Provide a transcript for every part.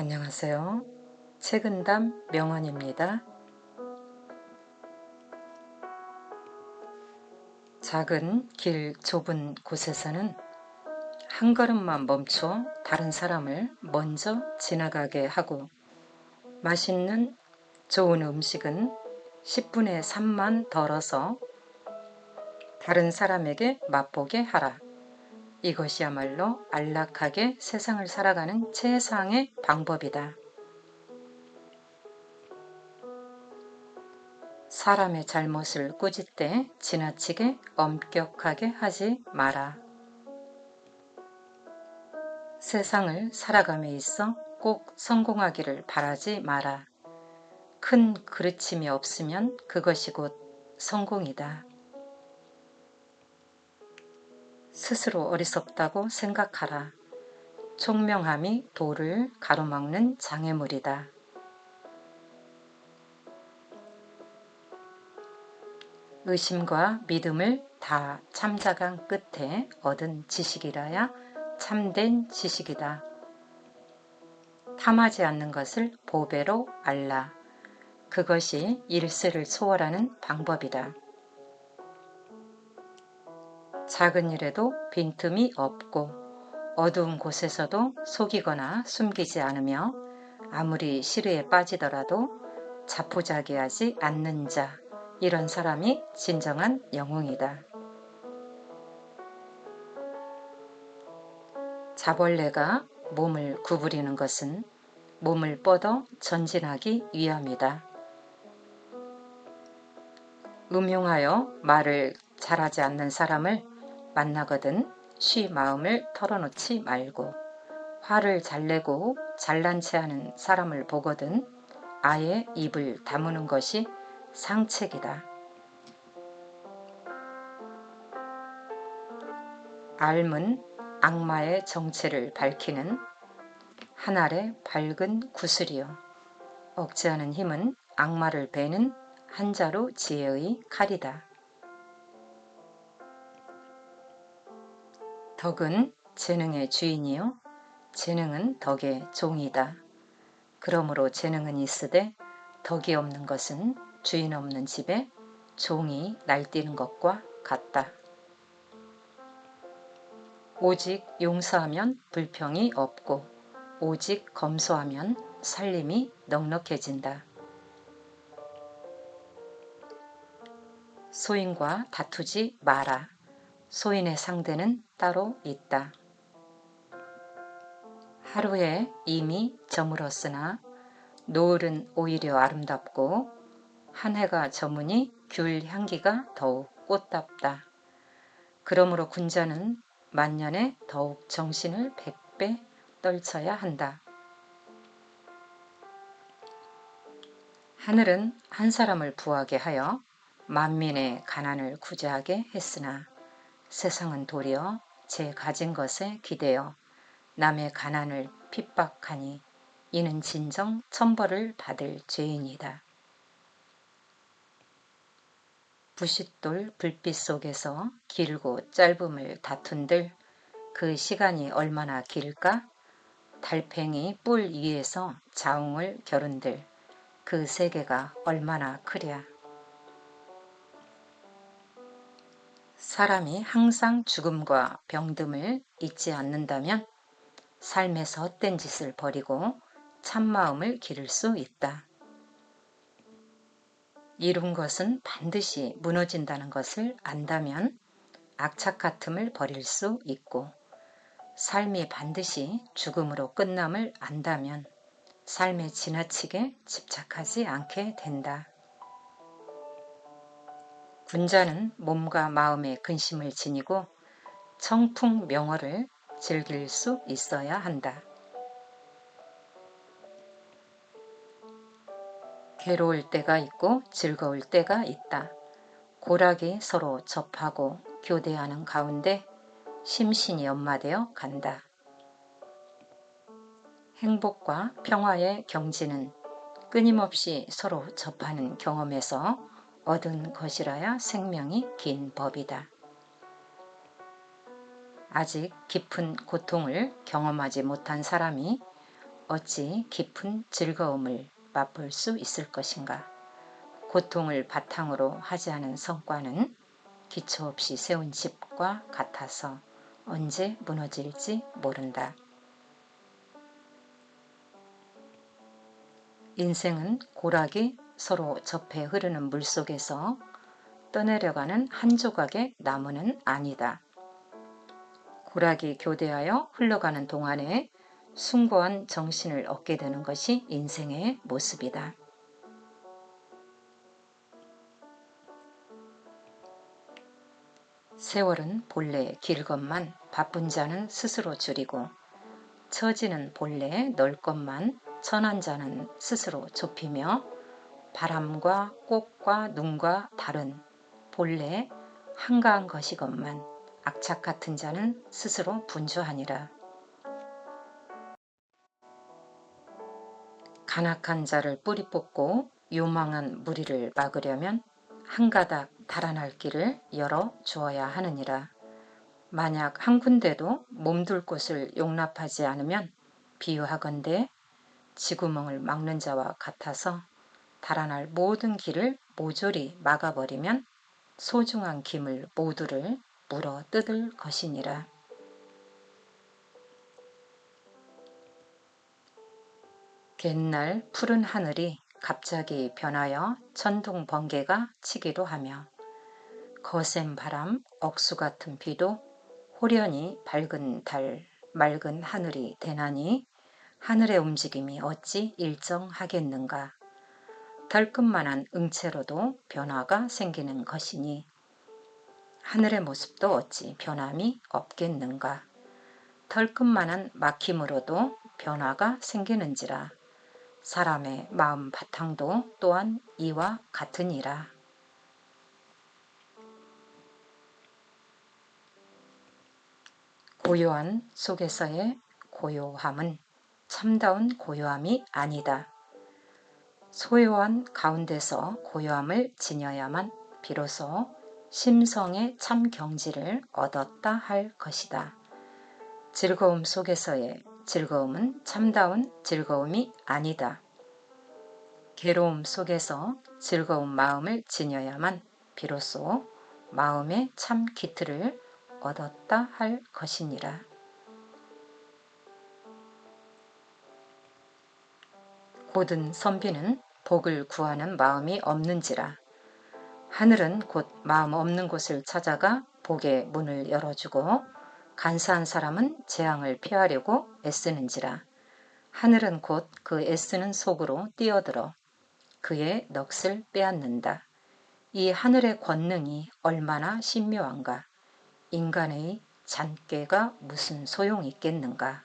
안녕하세요. 책은담 명언입니다. 작은 길 좁은 곳에서는 한 걸음만 멈춰 다른 사람을 먼저 지나가게 하고, 맛있는 좋은 음식은 10분의 3만 덜어서 다른 사람에게 맛보게 하라. 이것이야말로 안락하게 세상을 살아가는 최상의 방법이다. 사람의 잘못을 꾸짖되 지나치게 엄격하게 하지 마라. 세상을 살아감에 있어 꼭 성공하기를 바라지 마라. 큰 그르침이 없으면 그것이 곧 성공이다. 스스로 어리석다고 생각하라. 총명함이 도를 가로막는 장애물이다. 의심과 믿음을 다 참작한 끝에 얻은 지식이라야 참된 지식이다. 탐하지 않는 것을 보배로 알라. 그것이 일세를 초월하는 방법이다. 작은 일에도 빈틈이 없고 어두운 곳에서도 속이거나 숨기지 않으며 아무리 시르에 빠지더라도 자포자기하지 않는 자, 이런 사람이 진정한 영웅이다. 자벌레가 몸을 구부리는 것은 몸을 뻗어 전진하기 위함이다. 음흉하여 말을 잘하지 않는 사람을 만나거든 쉬 마음을 털어놓지 말고, 화를 잘 내고 잘난 체하는 사람을 보거든 아예 입을 다무는 것이 상책이다. 앓은 악마의 정체를 밝히는 하늘의 밝은 구슬이요, 억제하는 힘은 악마를 베는 한자루 지혜의 칼이다. 덕은 재능의 주인이요 재능은 덕의 종이다. 그러므로 재능은 있으되 덕이 없는 것은 주인 없는 집에 종이 날뛰는 것과 같다. 오직 용서하면 불평이 없고 오직 검소하면 살림이 넉넉해진다. 소인과 다투지 마라. 소인의 상대는 따로 있다. 하루에 이미 저물었으나 노을은 오히려 아름답고 한 해가 저무니 귤 향기가 더욱 꽃답다. 그러므로 군자는 만년에 더욱 정신을 100배 떨쳐야 한다. 하늘은 한 사람을 부하게 하여 만민의 가난을 구제하게 했으나 세상은 도리어 제 가진 것에 기대어 남의 가난을 핍박하니 이는 진정 천벌을 받을 죄인이다. 부싯돌 불빛 속에서 길고 짧음을 다툰들 그 시간이 얼마나 길까? 달팽이 뿔 위에서 자웅을 겨룬들 그 세계가 얼마나 크랴. 사람이 항상 죽음과 병듦을 잊지 않는다면 삶에서 헛된 짓을 버리고 참마음을 기를 수 있다. 이룬 것은 반드시 무너진다는 것을 안다면 악착 같음을 버릴 수 있고, 삶이 반드시 죽음으로 끝남을 안다면 삶에 지나치게 집착하지 않게 된다. 군자는 몸과 마음에 근심을 지니고 청풍명어를 즐길 수 있어야 한다. 괴로울 때가 있고 즐거울 때가 있다. 고락이 서로 접하고 교대하는 가운데 심신이 연마되어 간다. 행복과 평화의 경지는 끊임없이 서로 접하는 경험에서 얻은 것이라야 생명이 긴 법이다. 아직 깊은 고통을 경험하지 못한 사람이 어찌 깊은 즐거움을 맛볼 수 있을 것인가. 고통을 바탕으로 하지 않은 성과는 기초 없이 세운 집과 같아서 언제 무너질지 모른다. 인생은 고락이 서로 접해 흐르는 물속에서 떠내려가는 한 조각의 나무는 아니다. 고락이 교대하여 흘러가는 동안에 숭고한 정신을 얻게 되는 것이 인생의 모습이다. 세월은 본래 길것만 바쁜 자는 스스로 줄이고, 처지는 본래 넓것만 천한 자는 스스로 좁히며, 바람과 꽃과 눈과 달은 본래 한가한 것이건만 악착 같은 자는 스스로 분주하니라. 간악한 자를 뿌리 뽑고 요망한 무리를 막으려면 한 가닥 달아날 길을 열어 주어야 하느니라. 만약 한 군데도 몸둘 곳을 용납하지 않으면 비유하건대 지구멍을 막는 자와 같아서 달아날 모든 길을 모조리 막아버리면 소중한 기물 모두를 물어 뜯을 것이니라. 옛날 푸른 하늘이 갑자기 변하여 천둥 번개가 치기도 하며, 거센 바람, 억수 같은 비도 호련히 밝은 달, 맑은 하늘이 되나니 하늘의 움직임이 어찌 일정하겠는가. 덜끝만한 응체로도 변화가 생기는 것이니 하늘의 모습도 어찌 변함이 없겠는가. 덜끝만한 막힘으로도 변화가 생기는지라. 사람의 마음 바탕도 또한 이와 같으니라. 고요한 속에서의 고요함은 참다운 고요함이 아니다. 소요한 가운데서 고요함을 지녀야만 비로소 심성의 참 경지를 얻었다 할 것이다. 즐거움 속에서의 즐거움은 참다운 즐거움이 아니다. 괴로움 속에서 즐거운 마음을 지녀야만 비로소 마음의 참 기틀을 얻었다 할 것이니라. 고든 선비는 복을 구하는 마음이 없는지라. 하늘은 곧 마음 없는 곳을 찾아가 복의 문을 열어주고, 간사한 사람은 재앙을 피하려고 애쓰는지라. 하늘은 곧 그 애쓰는 속으로 뛰어들어 그의 넋을 빼앗는다. 이 하늘의 권능이 얼마나 신묘한가. 인간의 잔꾀가 무슨 소용이 있겠는가.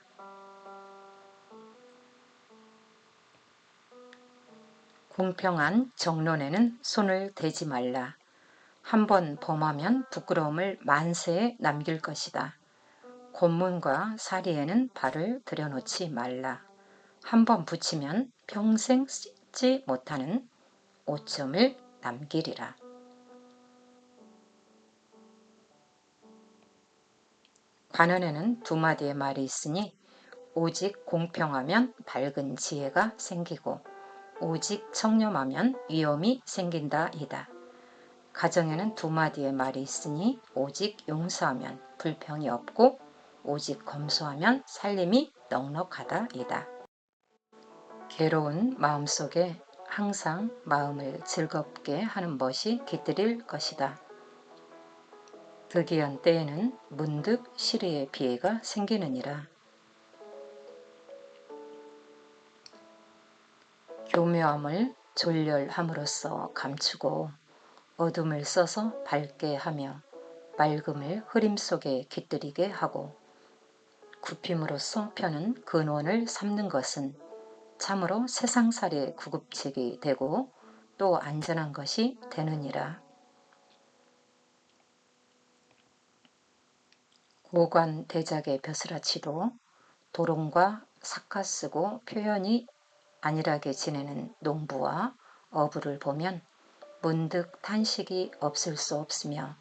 공평한 정론에는 손을 대지 말라. 한번 범하면 부끄러움을 만세에 남길 것이다. 곤문과 사리에는 발을 들여놓지 말라. 한번 붙이면 평생 씻지 못하는 오점을 남기리라. 관원에는 두 마디의 말이 있으니, 오직 공평하면 밝은 지혜가 생기고 오직 청렴하면 위엄이 생긴다이다. 가정에는 두 마디의 말이 있으니, 오직 용서하면 불평이 없고 오직 검소하면 살림이 넉넉하다이다. 괴로운 마음속에 항상 마음을 즐겁게 하는 것이 깃들일 것이다. 득이한 때에는 문득 시리의 비애가 생기느니라. 교묘함을 졸렬함으로써 감추고 어둠을 써서 밝게 하며 맑음을 흐림 속에 깃들이게 하고 굽힘으로써 펴는 근원을 삼는 것은 참으로 세상살이의 구급책이 되고 또 안전한 것이 되느니라. 고관 대작의 벼슬아치도 도롱과 삭가 쓰고 표현이 안일하게 지내는 농부와 어부를 보면 문득 탄식이 없을 수 없으며,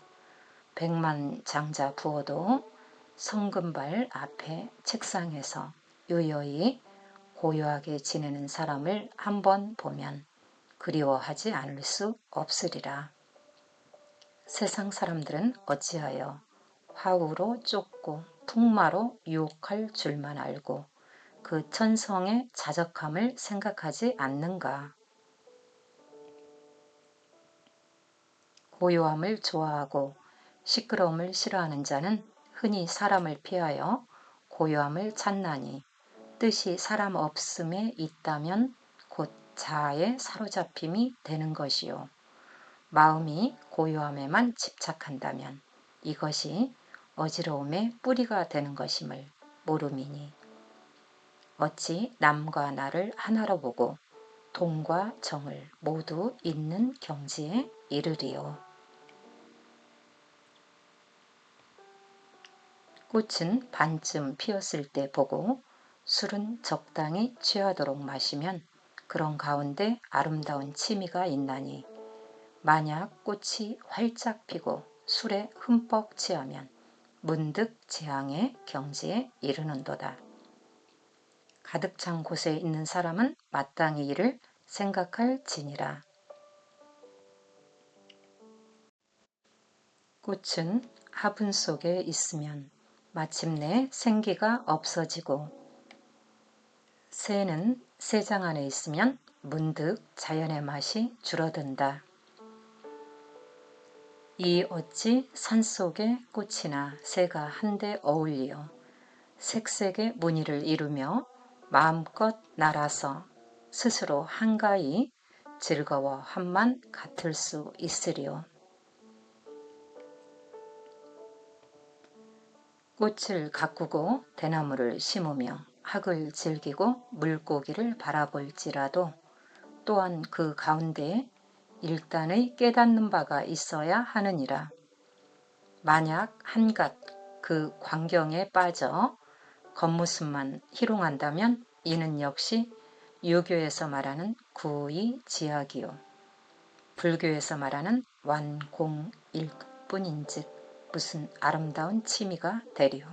백만 장자 부어도 성금발 앞에 책상에서 유여히 고요하게 지내는 사람을 한번 보면 그리워하지 않을 수 없으리라. 세상 사람들은 어찌하여 화우로 쫓고 풍마로 유혹할 줄만 알고 그 천성의 자적함을 생각하지 않는가. 고요함을 좋아하고 시끄러움을 싫어하는 자는 흔히 사람을 피하여 고요함을 찾나니 뜻이 사람 없음에 있다면 곧 자아의 사로잡힘이 되는 것이요. 마음이 고요함에만 집착한다면 이것이 어지러움의 뿌리가 되는 것임을 모름이니 어찌 남과 나를 하나로 보고 동과 정을 모두 잇는 경지에 이르리요. 꽃은 반쯤 피었을 때 보고 술은 적당히 취하도록 마시면 그런 가운데 아름다운 취미가 있나니 만약 꽃이 활짝 피고 술에 흠뻑 취하면 문득 재앙의 경지에 이르는도다. 가득 찬 곳에 있는 사람은 마땅히 이를 생각할지니라. 꽃은 화분 속에 있으면 마침내 생기가 없어지고 새는 새장 안에 있으면 문득 자연의 맛이 줄어든다. 이 어찌 산속의 꽃이나 새가 한데 어울리어 색색의 무늬를 이루며 마음껏 날아서 스스로 한가히 즐거워함만 같을 수 있으리요. 꽃을 가꾸고 대나무를 심으며 학을 즐기고 물고기를 바라볼지라도 또한 그 가운데에 일단의 깨닫는 바가 있어야 하느니라. 만약 한갓 그 광경에 빠져 겉모습만 희롱한다면 이는 역시 유교에서 말하는 구의지학이요 불교에서 말하는 완공일 뿐인즉 무슨 아름다운 취미가 되리요.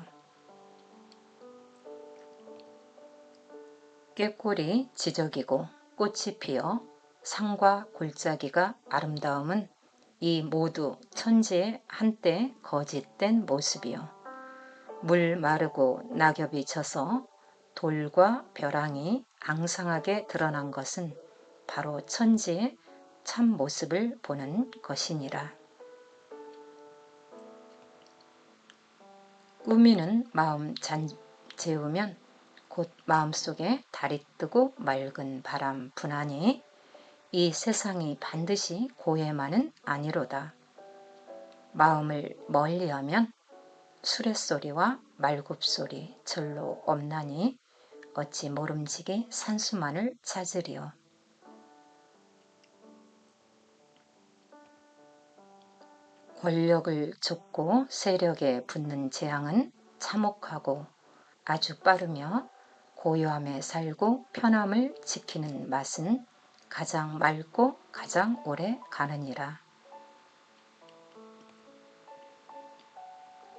꾀꼬리 지적이고 꽃이 피어 상과 골짜기가 아름다움은 이 모두 천지의 한때 거짓된 모습이요. 물 마르고 낙엽이 져서 돌과 벼랑이 앙상하게 드러난 것은 바로 천지의 참 모습을 보는 것이니라. 꾸미는 마음 재우면 곧 마음속에 달이 뜨고 맑은 바람 분하니 이 세상이 반드시 고해만은 아니로다. 마음을 멀리하면 수레소리와 말굽소리 절로 없나니 어찌 모름지기 산수만을 찾으리요. 권력을 쫓고 세력에 붙는 재앙은 참혹하고 아주 빠르며 고요함에 살고 편함을 지키는 맛은 가장 맑고 가장 오래 가느니라.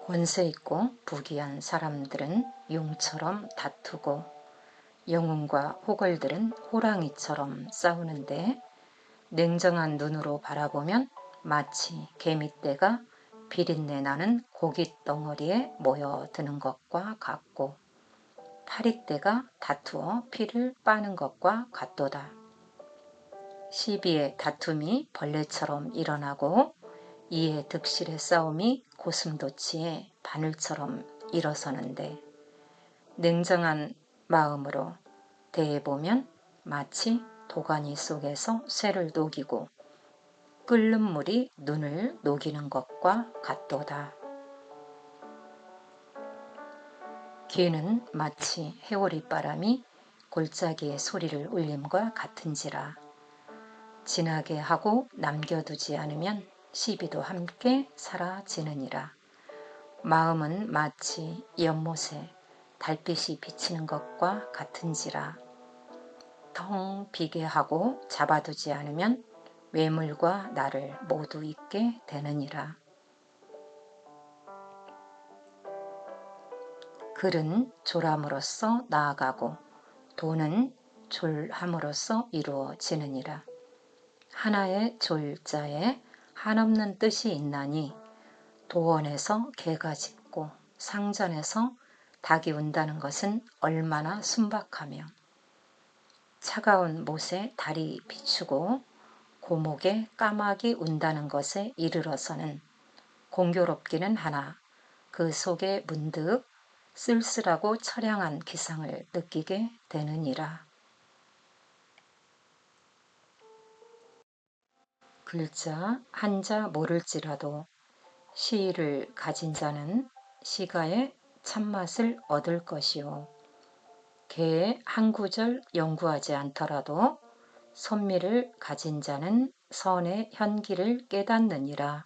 권세 있고 부귀한 사람들은 용처럼 다투고 영웅과 호걸들은 호랑이처럼 싸우는데 냉정한 눈으로 바라보면 마치 개미떼가 비린내 나는 고깃덩어리에 모여드는 것과 같고 파리떼가 다투어 피를 빠는 것과 같도다. 시비의 다툼이 벌레처럼 일어나고 이에 득실의 싸움이 고슴도치의 바늘처럼 일어서는데 냉정한 마음으로 대해보면 마치 도가니 속에서 쇠를 녹이고 끓는 물이 눈을 녹이는 것과 같도다. 귀는 마치 해오리바람이 골짜기의 소리를 울림과 같은지라. 지나게 하고 남겨두지 않으면 시비도 함께 사라지느니라. 마음은 마치 연못에 달빛이 비치는 것과 같은지라. 텅 비게 하고 잡아두지 않으면 외물과 나를 모두 잊게 되느니라. 글은 조람으로써 나아가고 도는 졸함으로써 이루어지느니라. 하나의 졸자에 한없는 뜻이 있나니 도원에서 개가 짖고 상전에서 닭이 운다는 것은 얼마나 순박하며 차가운 못에 달이 비추고 고목에 까마귀 운다는 것에 이르러서는 공교롭기는 하나 그 속에 문득 쓸쓸하고 처량한 기상을 느끼게 되느니라. 글자 한자 모를지라도 시를 가진 자는 시가의 참맛을 얻을 것이요. 개의 한 구절 연구하지 않더라도 선미를 가진 자는 선의 현기를 깨닫느니라.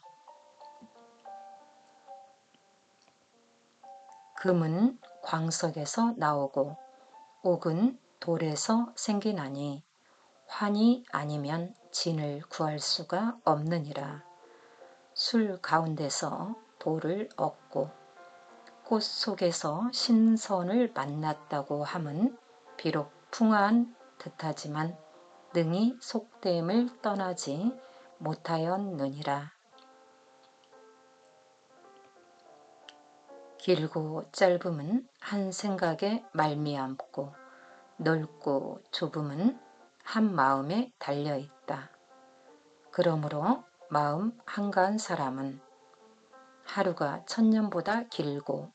금은 광석에서 나오고 옥은 돌에서 생기나니 환이 아니면 진을 구할 수가 없느니라. 술 가운데서 돌을 얻고 꽃 속에서 신선을 만났다고 함은 비록 풍화한 듯하지만 능히 속됨을 떠나지 못하였느니라. 길고 짧음은 한 생각에 말미암고 넓고 좁음은 한 마음에 달려있다. 그러므로 마음 한가한 사람은 하루가 천년보다 길고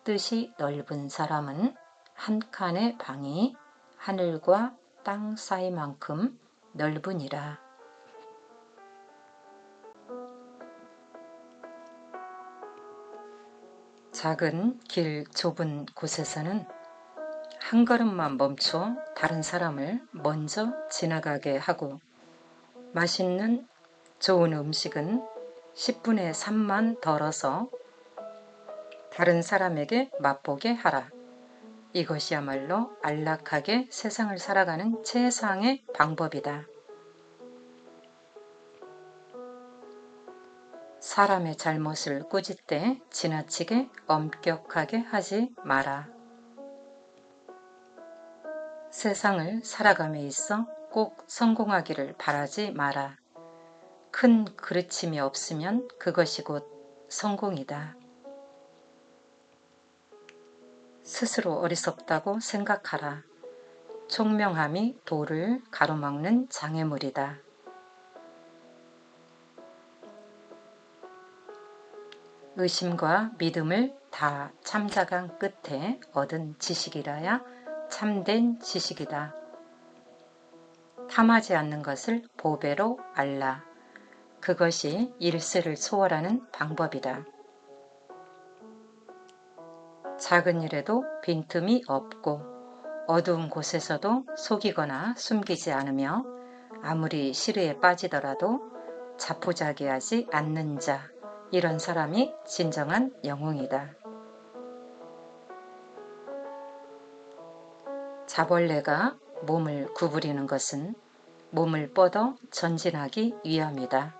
뜻이 넓은 사람은 한 칸의 방이 하늘과 땅 사이만큼 넓으니라. 작은 길 좁은 곳에서는 한 걸음만 멈춰 다른 사람을 먼저 지나가게 하고 맛있는 좋은 음식은 10분의 3만 덜어서 다른 사람에게 맛보게 하라. 이것이야말로 안락하게 세상을 살아가는 최상의 방법이다. 사람의 잘못을 꾸짖되 지나치게 엄격하게 하지 마라. 세상을 살아감에 있어 꼭 성공하기를 바라지 마라. 큰 그르침이 없으면 그것이 곧 성공이다. 스스로 어리석다고 생각하라. 총명함이 도를 가로막는 장애물이다. 의심과 믿음을 다 참작한 끝에 얻은 지식이라야 참된 지식이다. 탐하지 않는 것을 보배로 알라. 그것이 일세를 초월하는 방법이다. 작은 일에도 빈틈이 없고 어두운 곳에서도 속이거나 숨기지 않으며 아무리 시르에 빠지더라도 자포자기하지 않는 자, 이런 사람이 진정한 영웅이다. 자벌레가 몸을 구부리는 것은 몸을 뻗어 전진하기 위함이다.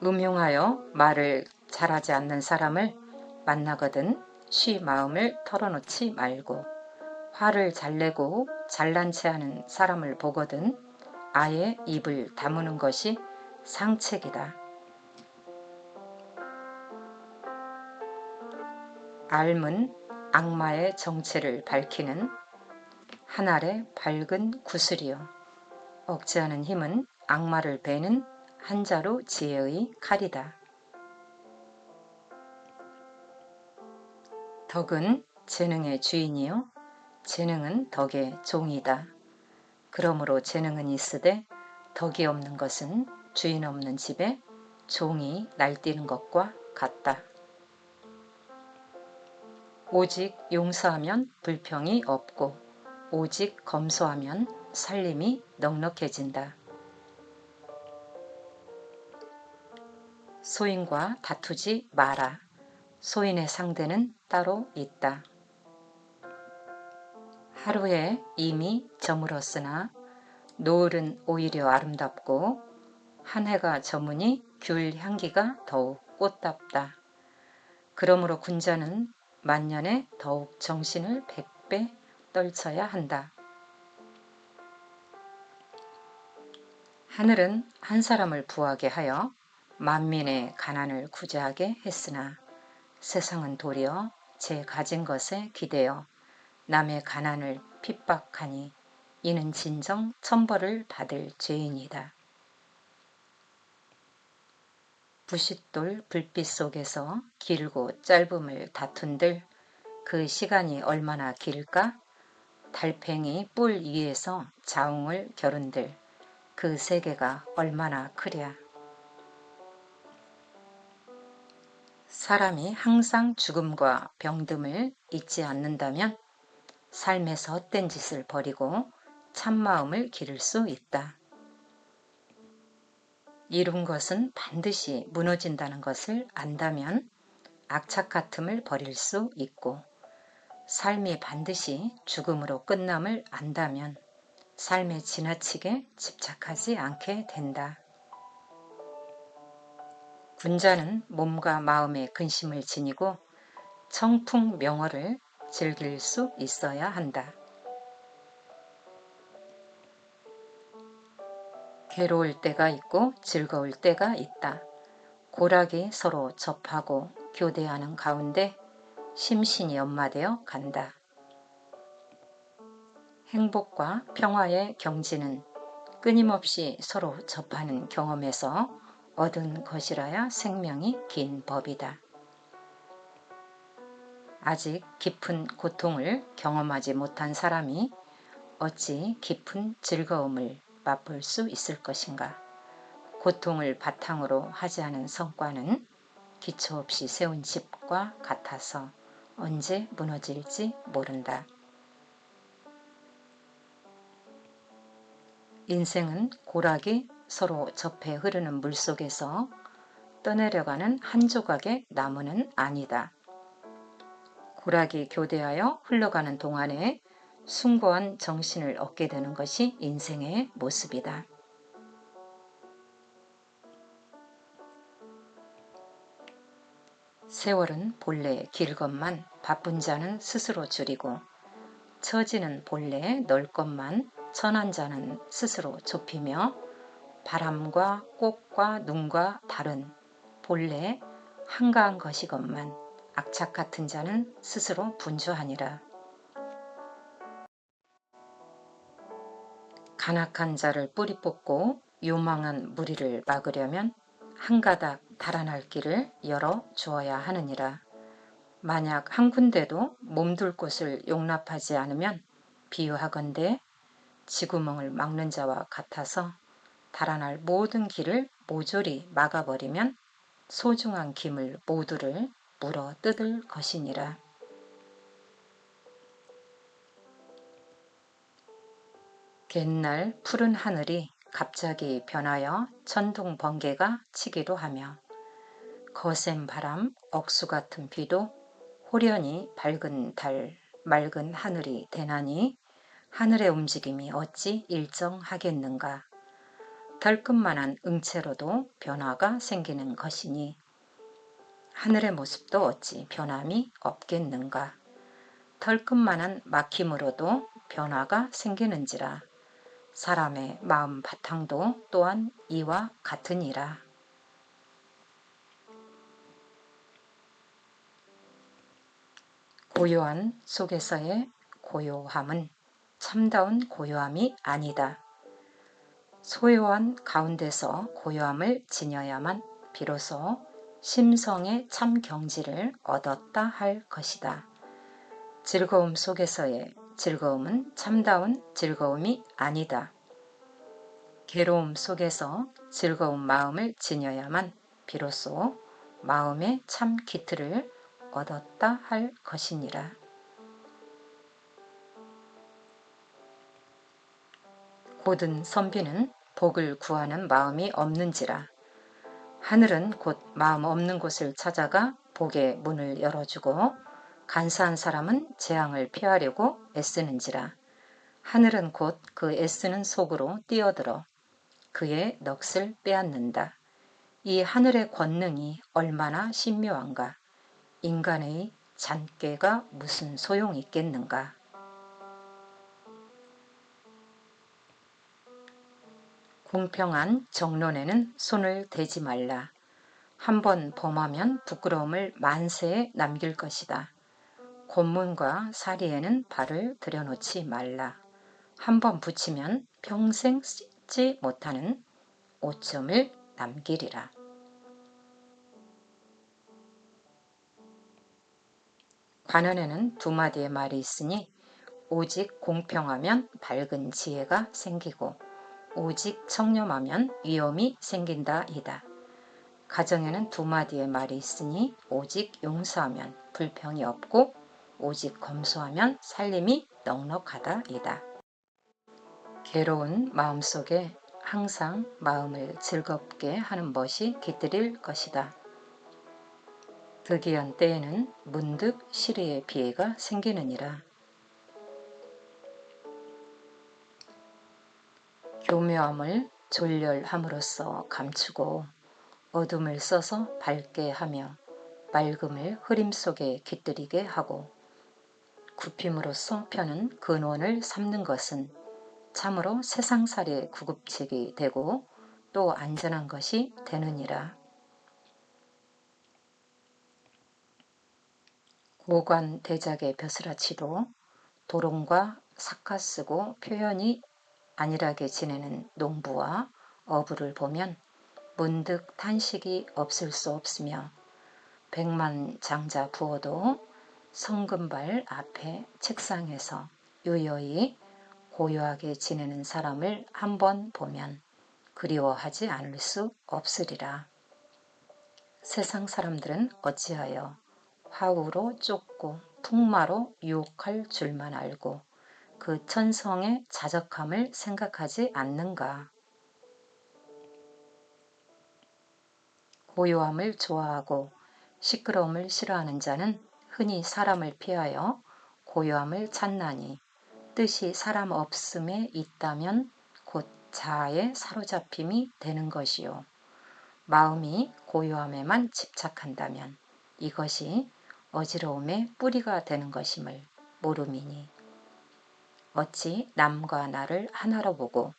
음흉하여 말을 잘하지 않는 사람을 만나거든 쉬 마음을 털어놓지 말고 화를 잘 내고 잘난 체하는 사람을 보거든 아예 입을 다무는 것이 상책이다. 앓은 악마의 정체를 밝히는 한 알의 밝은 구슬이요. 억제하는 힘은 악마를 베는 한자루 지혜의 칼이다. 덕은 재능의 주인이요 재능은 덕의 종이다. 그러므로 재능은 있으되 덕이 없는 것은 주인 없는 집에 종이 날뛰는 것과 같다. 오직 용서하면 불평이 없고 오직 검소하면 살림이 넉넉해진다. 소인과 다투지 마라. 소인의 상대는 따로 있다. 하루에 이미 저물었으나 노을은 오히려 아름답고 한 해가 저무니 귤 향기가 더욱 꽃답다. 그러므로 군자는 만년에 더욱 정신을 택배 떨쳐야 한다. 하늘은 한 사람을 부하게 하여 만민의 가난을 구제하게 했으나 세상은 도리어 제 가진 것에 기대어 남의 가난을 핍박하니 이는 진정 천벌을 받을 죄인이다. 부싯돌 불빛 속에서 길고 짧음을 다툰들 그 시간이 얼마나 길까? 달팽이 뿔 위에서 자웅을 겨룬들 그 세계가 얼마나 크랴. 사람이 항상 죽음과 병듦을 잊지 않는다면 삶에서 헛된 짓을 버리고 참마음을 기를 수 있다. 이룬 것은 반드시 무너진다는 것을 안다면 악착 같음을 버릴 수 있고 삶이 반드시 죽음으로 끝남을 안다면 삶에 지나치게 집착하지 않게 된다. 군자는 몸과 마음의 근심을 지니고 청풍명어를 즐길 수 있어야 한다. 괴로울 때가 있고 즐거울 때가 있다. 고락이 서로 접하고 교대하는 가운데 심신이 연마되어 간다. 행복과 평화의 경지는 끊임없이 서로 접하는 경험에서 얻은 것이라야 생명이 긴 법이다. 아직 깊은 고통을 경험하지 못한 사람이 어찌 깊은 즐거움을 맛볼 수 있을 것인가. 고통을 바탕으로 하지 않은 성과는 기초 없이 세운 집과 같아서 언제 무너질지 모른다. 인생은 고락이 서로 접해 흐르는 물속에서 떠내려가는 한 조각의 나무는 아니다. 고락이 교대하여 흘러가는 동안에 숭고한 정신을 얻게 되는 것이 인생의 모습이다. 세월은 본래 길것만 바쁜 자는 스스로 줄이고 처지는 본래 넓것만 천한 자는 스스로 좁히며 바람과 꽃과 눈과 달은 본래 한가한 것이건만 악착 같은 자는 스스로 분주하니라. 간악한 자를 뿌리 뽑고 요망한 무리를 막으려면 한 가닥 달아날 길을 열어 주어야 하느니라. 만약 한 군데도 몸둘 곳을 용납하지 않으면 비유하건대 지구멍을 막는 자와 같아서 달아날 모든 길을 모조리 막아버리면 소중한 기물 모두를 물어 뜯을 것이니라. 옛날 푸른 하늘이 갑자기 변하여 천둥 번개가 치기도 하며 거센 바람, 억수 같은 비도 호련히 밝은 달, 맑은 하늘이 되나니 하늘의 움직임이 어찌 일정하겠는가. 덜끝만한 응체로도 변화가 생기는 것이니 하늘의 모습도 어찌 변함이 없겠는가. 덜끝만한 막힘으로도 변화가 생기는지라. 사람의 마음 바탕도 또한 이와 같으니라. 고요한 속에서의 고요함은 참다운 고요함이 아니다. 소요한 가운데서 고요함을 지녀야만 비로소 심성의 참 경지를 얻었다 할 것이다. 즐거움 속에서의 즐거움은 참다운 즐거움이 아니다. 괴로움 속에서 즐거운 마음을 지녀야만 비로소 마음의 참 기틀을 얻었다 할 것이니라. 고든 선비는 복을 구하는 마음이 없는지라. 하늘은 곧 마음 없는 곳을 찾아가 복의 문을 열어주고 간사한 사람은 재앙을 피하려고 애쓰는지라. 하늘은 곧 그 애쓰는 속으로 뛰어들어 그의 넋을 빼앗는다. 이 하늘의 권능이 얼마나 신묘한가. 인간의 잔꾀가 무슨 소용이 있겠는가. 공평한 정론에는 손을 대지 말라. 한번 범하면 부끄러움을 만세에 남길 것이다. 곤문과 사리에는 발을 들여놓지 말라. 한번 붙이면 평생 씻지 못하는 오점을 남기리라. 관원에는 두 마디의 말이 있으니 오직 공평하면 밝은 지혜가 생기고 오직 청렴하면 위엄이 생긴다이다. 가정에는 두 마디의 말이 있으니 오직 용서하면 불평이 없고 오직 검소하면 살림이 넉넉하다이다. 괴로운 마음속에 항상 마음을 즐겁게 하는 것이 깃들일 것이다. 득이한 때에는 문득 시리의 비애가 생기느니라. 교묘함을 졸렬함으로써 감추고 어둠을 써서 밝게 하며 맑음을 흐림 속에 깃들이게 하고 굽힘으로써 펴는 근원을 삼는 것은 참으로 세상살이의 구급책이 되고 또 안전한 것이 되느니라. 고관 대작의 벼슬아치도 도롱과 삭화 쓰고 표현이 안일하게 지내는 농부와 어부를 보면 문득 탄식이 없을 수 없으며 백만장자 부어도 성금발 앞에 책상에서 유여히 고요하게 지내는 사람을 한번 보면 그리워하지 않을 수 없으리라. 세상 사람들은 어찌하여 화우로 쫓고 풍마로 유혹할 줄만 알고 그 천성의 자적함을 생각하지 않는가. 고요함을 좋아하고 시끄러움을 싫어하는 자는 흔히 사람을 피하여 고요함을 찾나니 뜻이 사람 없음에 있다면 곧 자아의 사로잡힘이 되는 것이요. 마음이 고요함에만 집착한다면 이것이 어지러움의 뿌리가 되는 것임을 모름이니 어찌 남과 나를 하나로 보고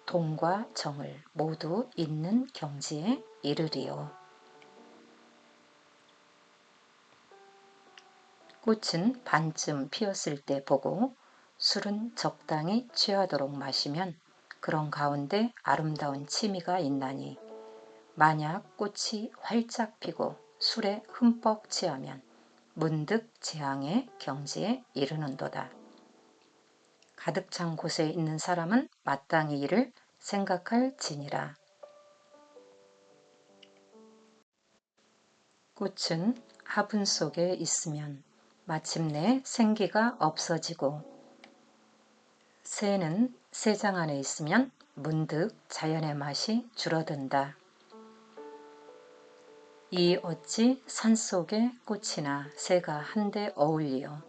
동과 정을 모두 잇는 경지에 이르리요. 꽃은 반쯤 피었을 때 보고 술은 적당히 취하도록 마시면 그런 가운데 아름다운 취미가 있나니 만약 꽃이 활짝 피고 술에 흠뻑 취하면 문득 재앙의 경지에 이르는도다. 가득 찬 곳에 있는 사람은 마땅히 이를 생각할 지니라. 꽃은 화분 속에 있으면 마침내 생기가 없어지고 새는 새장 안에 있으면 문득 자연의 맛이 줄어든다. 이 어찌 산속의 꽃이나 새가 한데 어울리어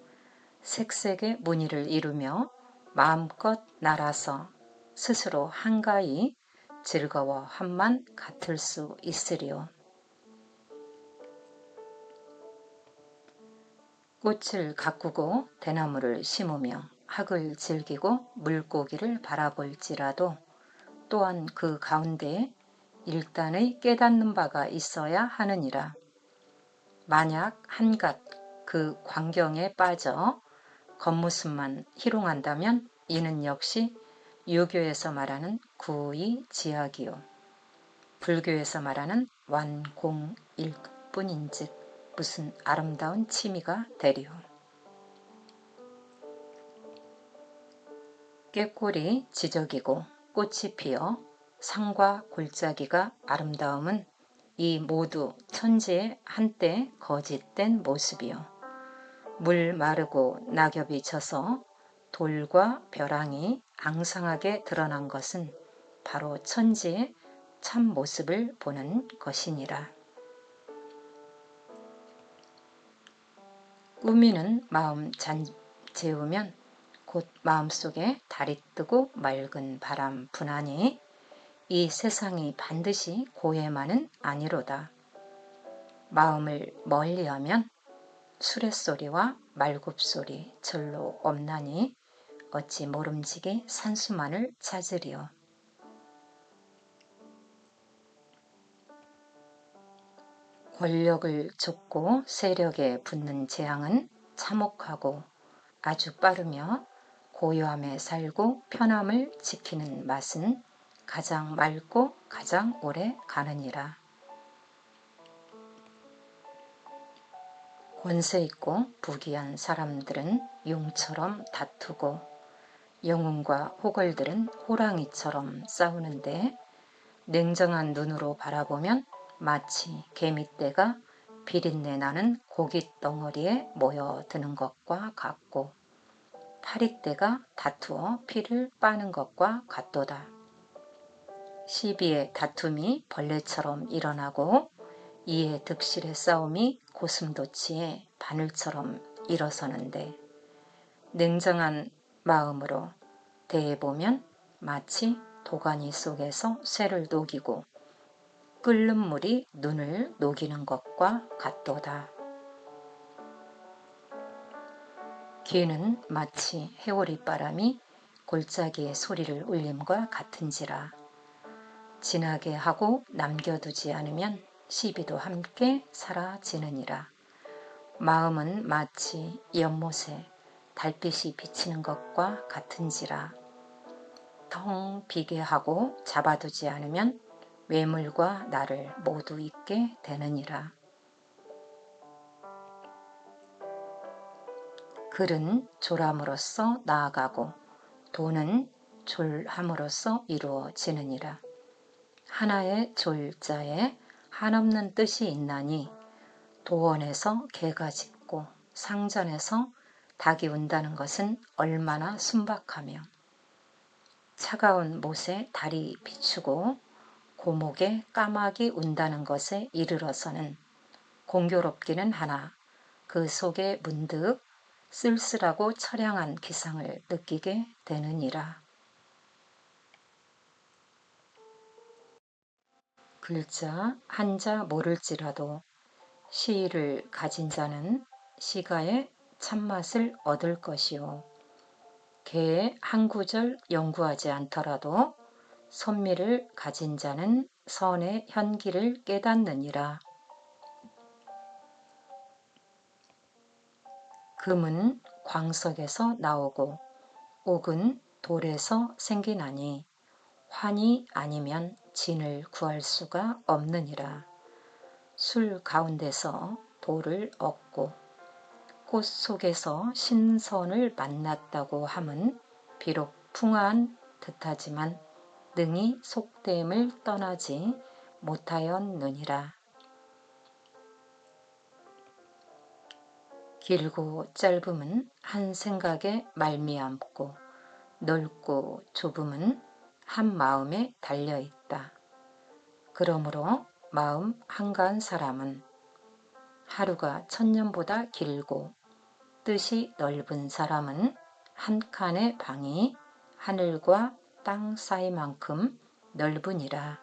색색의 무늬를 이루며 마음껏 날아서 스스로 한가히 즐거워함만 같을 수 있으리요. 꽃을 가꾸고 대나무를 심으며 학을 즐기고 물고기를 바라볼지라도 또한 그 가운데에 일단의 깨닫는 바가 있어야 하느니라. 만약 한갓 그 광경에 빠져 겉모습만 희롱한다면 이는 역시 유교에서 말하는 구의지학이요 불교에서 말하는 완공일 뿐인즉 무슨 아름다운 취미가 되리요. 꾀꼬리 지적이고 꽃이 피어 상과 골짜기가 아름다움은 이 모두 천지의 한때 거짓된 모습이요. 물 마르고 낙엽이 져서 돌과 벼랑이 앙상하게 드러난 것은 바로 천지의 참 모습을 보는 것이니라. 꾸미는 마음 재우면 곧 마음속에 달이 뜨고 맑은 바람 분하니 이 세상이 반드시 고해만은 아니로다. 마음을 멀리하면 수레소리와 말굽소리 절로 없나니 어찌 모름지기 산수만을 찾으리요. 권력을 쫓고 세력에 붙는 재앙은 참혹하고 아주 빠르며 고요함에 살고 편함을 지키는 맛은 가장 맑고 가장 오래 가느니라. 권세 있고 부귀한 사람들은 용처럼 다투고 영웅과 호걸들은 호랑이처럼 싸우는데 냉정한 눈으로 바라보면 마치 개미떼가 비린내 나는 고깃덩어리에 모여드는 것과 같고 파리떼가 다투어 피를 빠는 것과 같도다. 시비의 다툼이 벌레처럼 일어나고 이에 득실의 싸움이 고슴도치의 바늘처럼 일어서는데 냉정한 마음으로 대해보면 마치 도가니 속에서 쇠를 녹이고 끓는 물이 눈을 녹이는 것과 같도다. 귀는 마치 해오리 바람이 골짜기의 소리를 울림과 같은지라. 지나게 하고 남겨두지 않으면 시비도 함께 사라지느니라. 마음은 마치 연못에 달빛이 비치는 것과 같은지라. 텅 비게 하고 잡아두지 않으면 외물과 나를 모두 잊게 되느니라. 글은 졸함으로써 나아가고 도는 졸함으로써 이루어지느니라. 하나의 졸자에 한없는 뜻이 있나니 도원에서 개가 짖고 상전에서 닭이 운다는 것은 얼마나 순박하며 차가운 못에 달이 비추고 고목에 까마귀 운다는 것에 이르러서는 공교롭기는 하나 그 속에 문득 쓸쓸하고 처량한 기상을 느끼게 되느니라. 글자 한자 모를지라도 시를 가진 자는 시가의 참맛을 얻을 것이요. 개의 한 구절 연구하지 않더라도 선미를 가진 자는 선의 현기를 깨닫느니라. 금은 광석에서 나오고 옥은 돌에서 생기나니 환이 아니면 진을 구할 수가 없느니라. 술 가운데서 돌을 얻고 꽃 속에서 신선을 만났다고 함은 비록 풍화한 듯하지만 능히 속됨을 떠나지 못하였느니라. 길고 짧음은 한 생각에 말미암고 넓고 좁음은 한 마음에 달려있다. 그러므로 마음 한가한 사람은 하루가 천년보다 길고 뜻이 넓은 사람은 한 칸의 방이 하늘과 땅 사이만큼 넓으니라.